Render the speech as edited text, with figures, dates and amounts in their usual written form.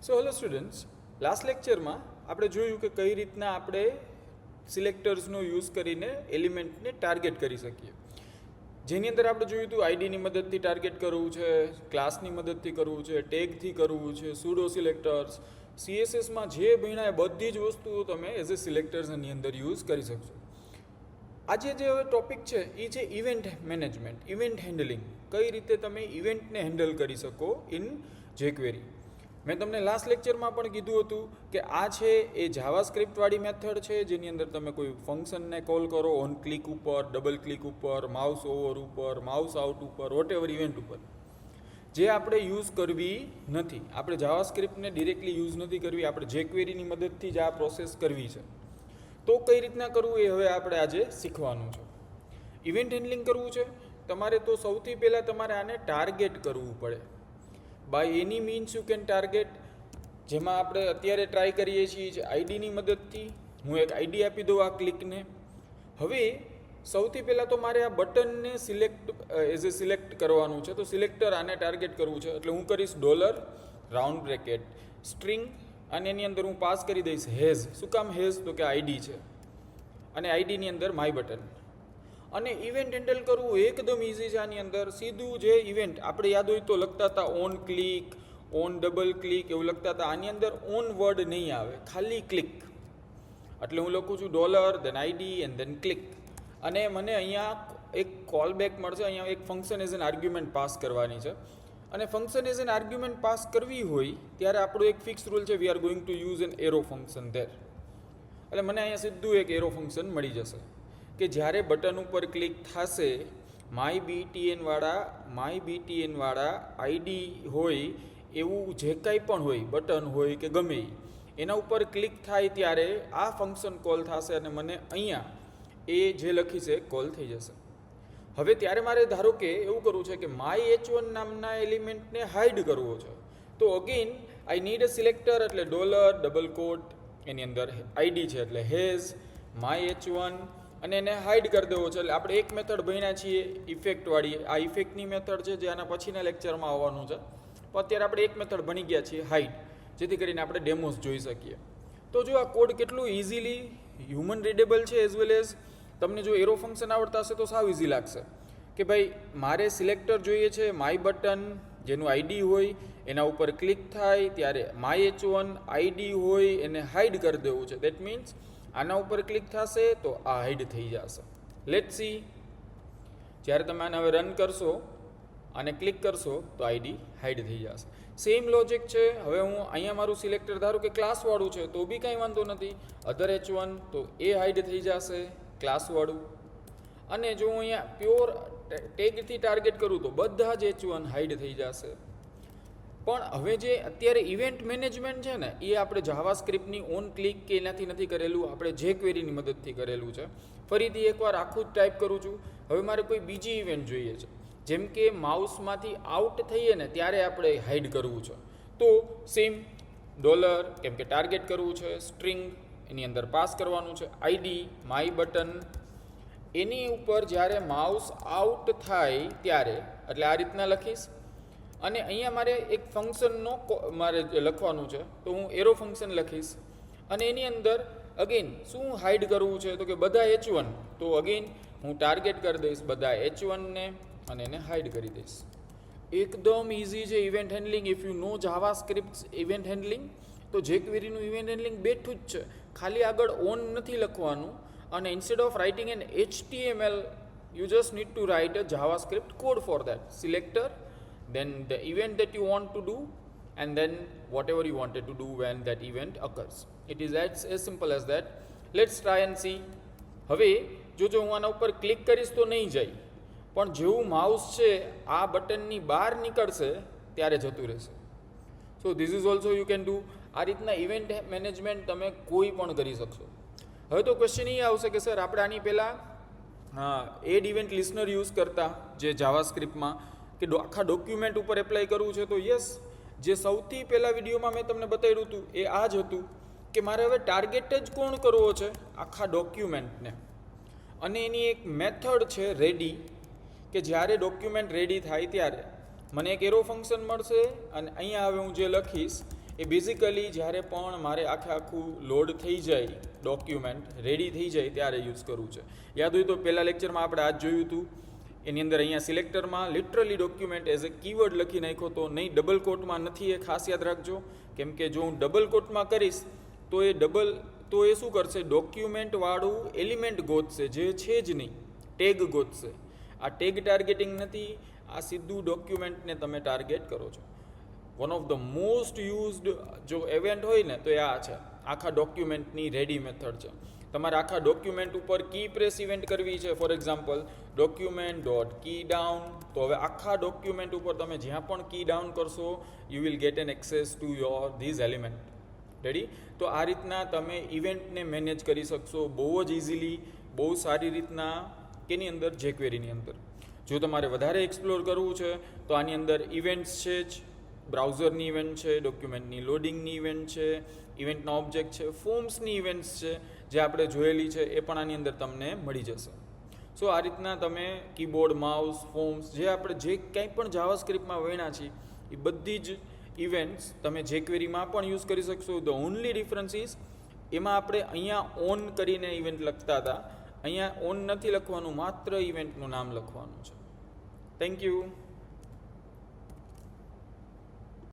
So hello students, last લેક્ચરમાં આપણે જોયું કે કઈ રીતના આપણે સિલેક્ટર્સનો યુઝ કરીને એલિમેન્ટને ટાર્ગેટ કરી શકીએ. જેની અંદર આપણે જોયું હતું આઈડીની મદદથી ટાર્ગેટ કરવું છે, ક્લાસની મદદથી કરવું છે, ટેગથી કરવું છે, સુડો સિલેક્ટર્સ. સીએસએસમાં જે ભણ્યા એ બધી જ વસ્તુઓ તમે એઝ એ સિલેક્ટર્સની અંદર યુઝ કરી શકશો. આજે જે હવે ટોપિક છે એ છે ઇવેન્ટ મેનેજમેન્ટ, ઇવેન્ટ હેન્ડલિંગ. કઈ રીતે તમે ઇવેન્ટને હેન્ડલ કરી શકો ઇન જેક્વેરી. મેં તમને લાસ્ટ લેક્ચરમાં પણ કીધું હતું કે આ છે એ જાવાસ્ક્રિપ્ટવાળી મેથડ છે, જેની અંદર તમે કોઈ ફંક્શનને કોલ કરો ઓન ક્લિક ઉપર, ડબલ ક્લિક ઉપર, માઉસ ઓવર ઉપર, માઉસ આઉટ ઉપર, વોટેવર ઇવેન્ટ ઉપર. જે આપણે યુઝ કરવી નથી, આપણે જાવાસ્ક્રિપ્ટને ડિરેક્ટલી યુઝ નથી કરવી, આપણે જેક્વેરીની મદદથી જ આ પ્રોસેસ કરવી છે. તો કઈ રીતના કરવું એ હવે આપણે આજે શીખવાનું છે. ઇવેન્ટ હેન્ડલિંગ કરવું છે તમારે તો સૌથી પહેલાં તમારે આને ટાર્ગેટ કરવું પડે. By any means you can target. જેમાં આપણે અત્યારે ટ્રાય કરીએ છીએ આઈડીની મદદથી. હું એક આઈડી આપી દઉં આ ક્લિકને. હવે સૌથી પહેલાં તો મારે આ બટનને એઝ એ સિલેક્ટ કરવાનું છે. તો સિલેક્ટર આને ટાર્ગેટ કરવું છે એટલે હું કરીશ ડોલર રાઉન્ડ બ્રેકેટ સ્ટ્રિંગ અને એની અંદર હું પાસ કરી દઈશ હેઝ. શું કામ હેઝ? તો કે આઈડી છે અને આઈડીની અંદર માય બટન. અને ઇવેન્ટ હેન્ડલ કરવું એકદમ ઇઝી છે. આની અંદર સીધું જે ઇવેન્ટ આપણે યાદ હોય તો લખતા હતા on click, on double click એવું લખતા હતા. આની અંદર ઓન વર્ડ નહીં આવે, ખાલી ક્લિક. એટલે હું લખું છું dollar then ID and then click. અને મને અહીંયા એક કોલ બેક મળશે. અહીંયા એક function as an argument pass કરવાની છે. અને function as an argument pass કરવી હોય ત્યારે આપણું એક ફિક્સ રૂલ છે, we are going to use an arrow function there. એટલે મને અહીંયા સીધું એક એરો ફંક્શન મળી જશે કે જ્યારે બટન ઉપર ક્લિક થશે, માય બીટીએનવાળા આઈડી હોય એવું જે કાંઈ પણ હોય, બટન હોય કે ગમે એના ઉપર ક્લિક થાય ત્યારે આ ફંક્શન કોલ થશે અને મને અહીંયા એ જે લખી છે કોલ થઈ જશે. હવે ત્યારે મારે ધારો કે એવું કરવું છે કે માય h1 નામના એલિમેન્ટને હાઇડ કરવો છે. તો again I need a selector એટલે ડોલર ડબલ કોટ એની અંદર આઈડી છે એટલે હેઝ માય h1 અને એને હાઇડ કરી દેવો છે. એટલે આપણે એક મેથડ ભણ્યા છીએ ઇફેક્ટવાળી. આ ઇફેક્ટની મેથડ છે જે આના પછીના લેક્ચરમાં આવવાનું છે. પણ અત્યારે આપણે એક મેથડ ભણી ગયા છીએ હાઇડ, જેથી કરીને આપણે ડેમોસ જોઈ શકીએ. તો જો આ કોડ કેટલું ઇઝીલી હ્યુમન રીડેબલ છે, એઝ વેલ એઝ તમને જો એરો ફંક્શન આવડતા હશે તો સાવ ઇઝી લાગશે કે ભાઈ મારે સિલેક્ટર જોઈએ છે માય બટન જેનું આઈડી હોય એના ઉપર ક્લિક થાય ત્યારે માય h1 આઈડી હોય એને હાઇડ કરી દેવું છે. દેટ મીન્સ આના ઉપર ક્લિક થશે તો આ હાઇડ થઈ જશે. લેટ સી, જ્યારે તમે આને હવે રન કરશો અને ક્લિક કરશો તો આઈડી હાઇડ થઈ જશે. સેમ લોજિક છે. હવે હું અહીંયા મારું સિલેક્ટર ધારું કે ક્લાસવાળું છે તો બી કાંઈ વાંધો નથી. અધર h1 તો એ હાઇડ થઈ જશે ક્લાસવાળું. અને જો હું અહીંયા પ્યોર ટેગથી ટાર્ગેટ કરું તો બધા જ h1 હાઇડ થઈ જશે. પણ હવે જે અત્યારે ઇવેન્ટ મેનેજમેન્ટ છે ને એ આપણે જાવાસ્ક્રિપ્ટની ઓન ક્લિક કે એનાથી નથી કરેલું, આપણે જેક્વેરીની મદદથી કરેલું છે. ફરીથી એકવાર આખું જ ટાઈપ કરું છું. હવે મારે કોઈ બીજી ઇવેન્ટ જોઈએ છે, જેમ કે માઉસમાંથી આઉટ થઈએ ને ત્યારે આપણે હાઇડ કરવું છે. તો સેમ ડોલર, કેમ કે ટાર્ગેટ કરવું છે, સ્ટ્રિંગ એની અંદર પાસ કરવાનું છે, આઈડી માય બટન. એની ઉપર જ્યારે માઉસ આઉટ થાય ત્યારે એટલે આ રીતના લખીશ. અને અહીંયા મારે એક ફંક્શનનો મારે લખવાનું છે તો હું એરો ફંક્શન લખીશ. અને એની અંદર અગેન શું હાઇડ કરવું છે તો કે બધા h1. તો અગેન હું ટાર્ગેટ કરી દઈશ બધા h1ને અને એને હાઇડ કરી દઈશ. એકદમ ઇઝી છે event handling. If you know JavaScript event handling તો જેક્વેરીનું ઇવેન્ટ હેન્ડલિંગ બેઠું જ છે. ખાલી આગળ ઓન નથી લખવાનું અને instead of writing an HTML you just need to write a JavaScript code for that. Selector, then the event that you want to do and then whatever you wanted to do when that event occurs. It is as simple as that. Let's try and see. હવે જો હું આના ઉપર click કરીશ તો નહીં જાય, પણ જેવું માઉસ છે આ બટનની બહાર નીકળશે ત્યારે જતું રહેશે. So this is also you can do. આ રીતના ઇવેન્ટ મેનેજમેન્ટ તમે કોઈ પણ કરી શકશો. હવે તો ક્વેશ્ચન એ આવશે કે સર આપણે આની પહેલાં એડ ઇવેન્ટ લિસ્નર યુઝ કરતા જે જાવાસ્ક્રિપ્ટમાં કે આખા ડોક્યુમેન્ટ ઉપર એપ્લાય કરવું છે. તો યસ, જે સૌથી પહેલાં વિડીયોમાં મેં તમને બતાવ્યું હતું એ આ જ હતું કે મારે હવે ટાર્ગેટ જ કોણ કરવો છે આખા ડોક્યુમેન્ટને. અને એની એક મેથડ છે રેડી, કે જ્યારે ડોક્યુમેન્ટ રેડી થાય ત્યારે મને એક એરો ફંક્શન મળશે અને અહીંયા હવે હું જે લખીશ એ બેઝિકલી જ્યારે પણ મારે આખું લોડ થઈ જાય ડોક્યુમેન્ટ રેડી થઈ જાય ત્યારે યુઝ કરવું છે. યાદ હોય તો પહેલા લેક્ચરમાં આપણે આ જ જોયું હતું. એની અંદર અહીંયા સિલેક્ટરમાં literally document as a keyword લખી નાખ્યો તો નહીં, ડબલ કોટમાં નથી, એ ખાસ યાદ રાખજો. કેમ કે જો હું ડબલ કોટમાં કરીશ તો એ શું કરશે, ડોક્યુમેન્ટવાળું એલિમેન્ટ ગોતશે જે છે જ નહીં, ટેગ ગોતશે. આ ટેગ ટાર્ગેટિંગ નથી, આ સીધું ડોક્યુમેન્ટને તમે ટાર્ગેટ કરો છો. One of the most used જો ઇવેન્ટ હોય ને તો એ આ છે, આખા ડોક્યુમેન્ટની રેડી મેથડ છે. તમારે આખા ડોક્યુમેન્ટ ઉપર કી પ્રેસ ઇવેન્ટ કરવી છે. For example document dot key down, તો હવે આખા ડોક્યુમેન્ટ ઉપર તમે જ્યાં પણ કી ડાઉન કરશો you will get an access to your these element. Ready? તો આ રીતના તમે ઇવેન્ટને મેનેજ કરી શકશો બહુ જ ઇઝીલી, બહુ સારી રીતના. કેની અંદર? જેક્વેરીની અંદર. જો તમારે વધારે એક્સપ્લોર કરવું છે તો આની અંદર ઇવેન્ટ્સ છે જ, બ્રાઉઝરની ઇવેન્ટ છે, ડોક્યુમેન્ટની લોડિંગની ઇવેન્ટ છે, ઇવેન્ટના ઓબ્જેક્ટ છે, ફોર્મ્સની ઇવેન્ટ્સ છે જે આપણે જોયેલી છે એ પણ આની અંદર તમને મળી જશે. સો આ રીતના તમે કીબોર્ડ, માઉસ, ફોર્મ્સ જે આપણે જે કંઈ પણ જાવાસ્ક્રિપ્ટમાં વણ્યા છીએ એ બધી જ ઇવેન્ટ્સ તમે જેક્વેરીમાં પણ યુઝ કરી શકશો. ધ ઓનલી ડિફરન્સ ઇઝ એમાં આપણે અહીંયા ઓન કરીને ઇવેન્ટ લખતા હતા, અહીંયા ઓન નથી લખવાનું, માત્ર ઇવેન્ટનું નામ લખવાનું છે. Thank you.